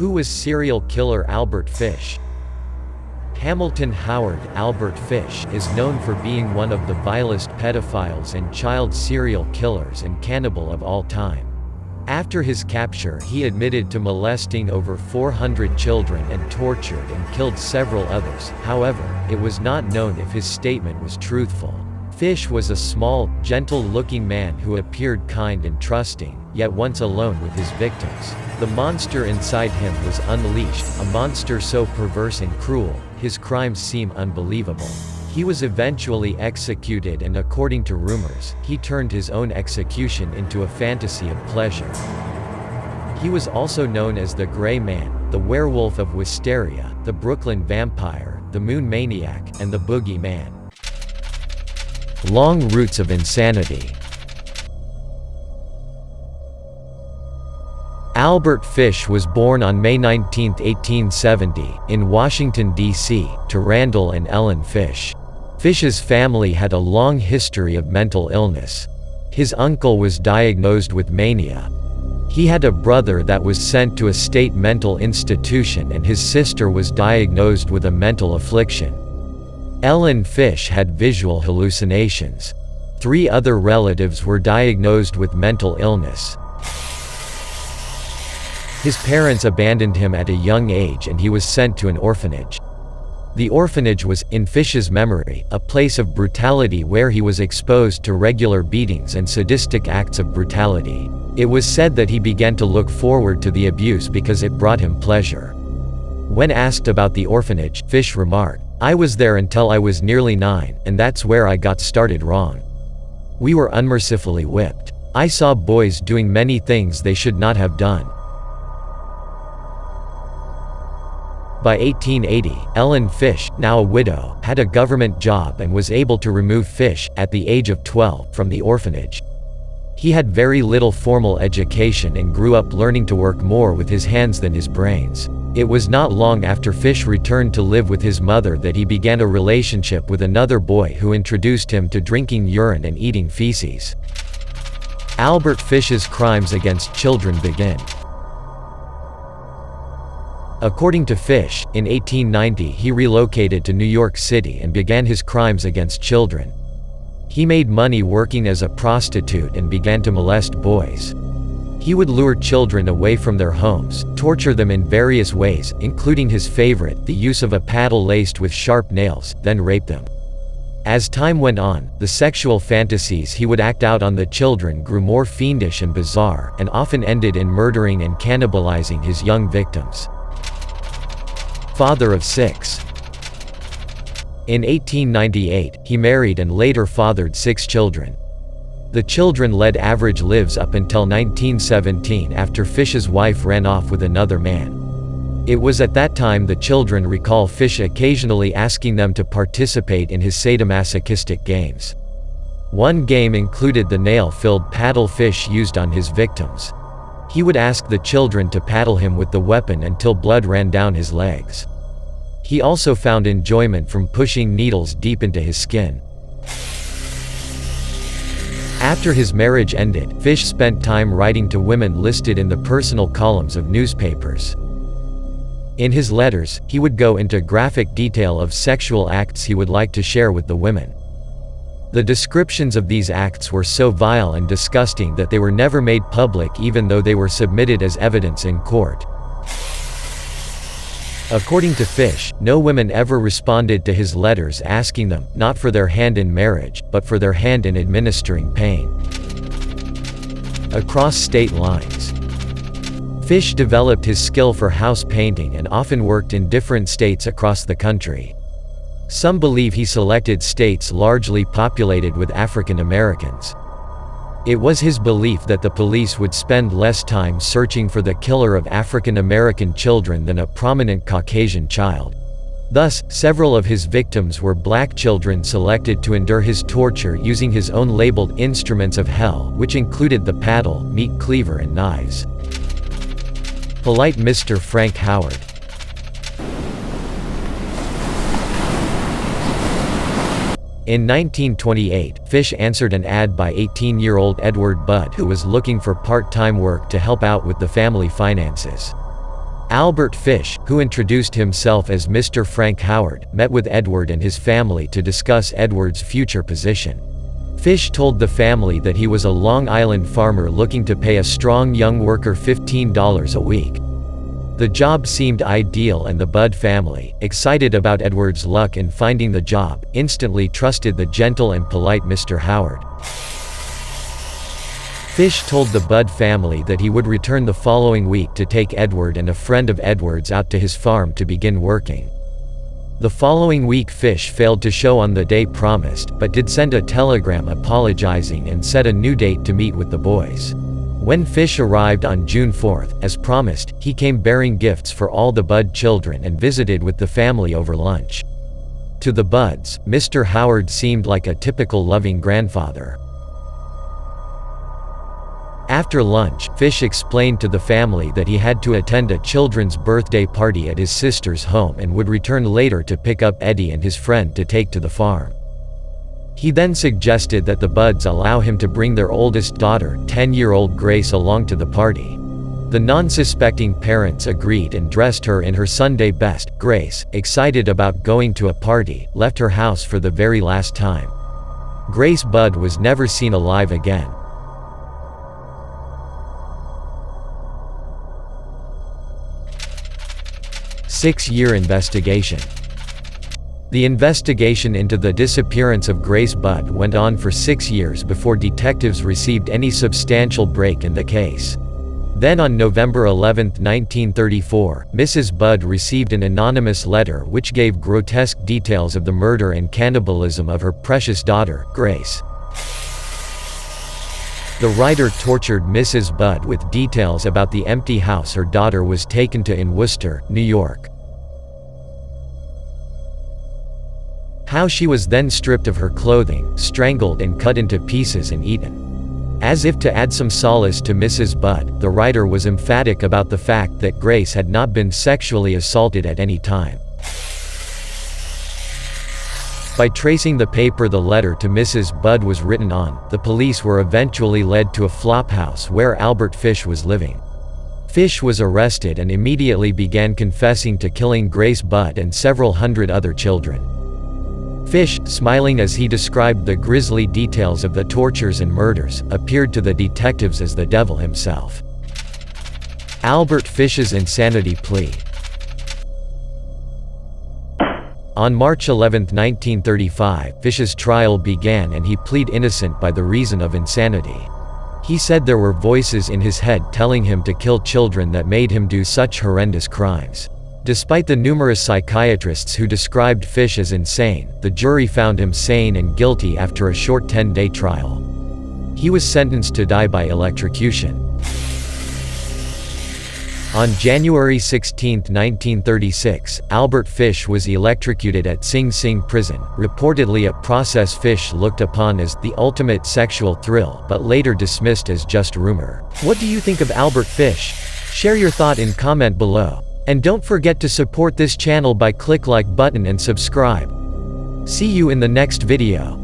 Who was serial killer Albert Fish? Hamilton Howard Albert Fish is known for being one of the vilest pedophiles and child serial killers and cannibal of all time. After his capture, he admitted to molesting over 400 children and tortured and killed several others. However, it was not known if his statement was truthful. Fish was a small, gentle-looking man who appeared kind and trusting, yet once alone with his victims. The monster inside him was unleashed, a monster so perverse and cruel, his crimes seem unbelievable. He was eventually executed, and according to rumors, he turned his own execution into a fantasy of pleasure. He was also known as the Gray Man, the Werewolf of Wisteria, the Brooklyn Vampire, the Moon Maniac, and the Boogie Man. Long roots of insanity. Albert Fish was born on May 19, 1870, in Washington, D.C., to Randall and Ellen Fish. Fish's family had a long history of mental illness. His uncle was diagnosed with mania. He had a brother that was sent to a state mental institution, and his sister was diagnosed with a mental affliction. Ellen Fish had visual hallucinations. 3 other relatives were diagnosed with mental illness. His parents abandoned him at a young age, and he was sent to an orphanage. The orphanage was, in Fish's memory, a place of brutality where he was exposed to regular beatings and sadistic acts of brutality. It was said that he began to look forward to the abuse because it brought him pleasure. When asked about the orphanage, Fish remarked, "I was there until I was nearly 9, and that's where I got started wrong. We were unmercifully whipped. I saw boys doing many things they should not have done." By 1880, Ellen Fish, now a widow, had a government job and was able to remove Fish, at the age of 12, from the orphanage. He had very little formal education and grew up learning to work more with his hands than his brains. It was not long after Fish returned to live with his mother that he began a relationship with another boy who introduced him to drinking urine and eating feces. Albert Fish's crimes against children begin. According to Fish, in 1890 he relocated to New York City and began his crimes against children. He made money working as a prostitute and began to molest boys. He would lure children away from their homes, torture them in various ways, including his favorite, the use of a paddle laced with sharp nails, then rape them. As time went on, the sexual fantasies he would act out on the children grew more fiendish and bizarre, and often ended in murdering and cannibalizing his young victims. Father of 6. In 1898, he married and later fathered 6 children. The children led average lives up until 1917, after Fish's wife ran off with another man. It was at that time the children recall Fish occasionally asking them to participate in his sadomasochistic games. One game included the nail-filled paddle Fish used on his victims. He would ask the children to paddle him with the weapon until blood ran down his legs. He also found enjoyment from pushing needles deep into his skin. After his marriage ended, Fish spent time writing to women listed in the personal columns of newspapers. In his letters, he would go into graphic detail of sexual acts he would like to share with the women. The descriptions of these acts were so vile and disgusting that they were never made public, even though they were submitted as evidence in court. According to Fish, no women ever responded to his letters asking them, not for their hand in marriage, but for their hand in administering pain. Across state lines. Fish developed his skill for house painting and often worked in different states across the country. Some believe he selected states largely populated with African Americans. It was his belief that the police would spend less time searching for the killer of African American children than a prominent Caucasian child. Thus, several of his victims were black children selected to endure his torture using his own labeled instruments of hell, which included the paddle, meat cleaver, and knives. Polite Mr. Frank Howard. In 1928, Fish answered an ad by 18-year-old Edward Budd, who was looking for part-time work to help out with the family finances. Albert Fish, who introduced himself as Mr. Frank Howard, met with Edward and his family to discuss Edward's future position. Fish told the family that he was a Long Island farmer looking to pay a strong young worker $15 a week. The job seemed ideal, and the Budd family, excited about Edward's luck in finding the job, instantly trusted the gentle and polite Mr. Howard. Fish told the Budd family that he would return the following week to take Edward and a friend of Edward's out to his farm to begin working. The following week Fish failed to show on the day promised, but did send a telegram apologizing and set a new date to meet with the boys. When Fish arrived on June 4, as promised, he came bearing gifts for all the Budd children and visited with the family over lunch. To the Budds, Mr. Howard seemed like a typical loving grandfather. After lunch, Fish explained to the family that he had to attend a children's birthday party at his sister's home and would return later to pick up Eddie and his friend to take to the farm. He then suggested that the Budds allow him to bring their oldest daughter, 10-year-old Grace, along to the party. The non-suspecting parents agreed and dressed her in her Sunday best. Grace, excited about going to a party, left her house for the very last time. Grace Budd was never seen alive again. Six-year investigation. The investigation into the disappearance of Grace Budd went on for 6 years before detectives received any substantial break in the case. Then on November 11, 1934, Mrs. Budd received an anonymous letter which gave grotesque details of the murder and cannibalism of her precious daughter, Grace. The writer tortured Mrs. Budd with details about the empty house her daughter was taken to in Worcester, New York. How she was then stripped of her clothing, strangled and cut into pieces and eaten. As if to add some solace to Mrs. Budd, the writer was emphatic about the fact that Grace had not been sexually assaulted at any time. By tracing the paper the letter to Mrs. Budd was written on, the police were eventually led to a flophouse where Albert Fish was living. Fish was arrested and immediately began confessing to killing Grace Budd and several hundred other children. Fish, smiling as he described the grisly details of the tortures and murders, appeared to the detectives as the devil himself. Albert Fish's insanity plea. On March 11, 1935, Fish's trial began and he pleaded innocent by the reason of insanity. He said there were voices in his head telling him to kill children that made him do such horrendous crimes. Despite the numerous psychiatrists who described Fish as insane, the jury found him sane and guilty after a short 10-day trial. He was sentenced to die by electrocution. On January 16, 1936, Albert Fish was electrocuted at Sing Sing prison, reportedly a process Fish looked upon as the ultimate sexual thrill, but later dismissed as just rumor. What do you think of Albert Fish? Share your thought in comment below. And don't forget to support this channel by click like button and subscribe. See you in the next video.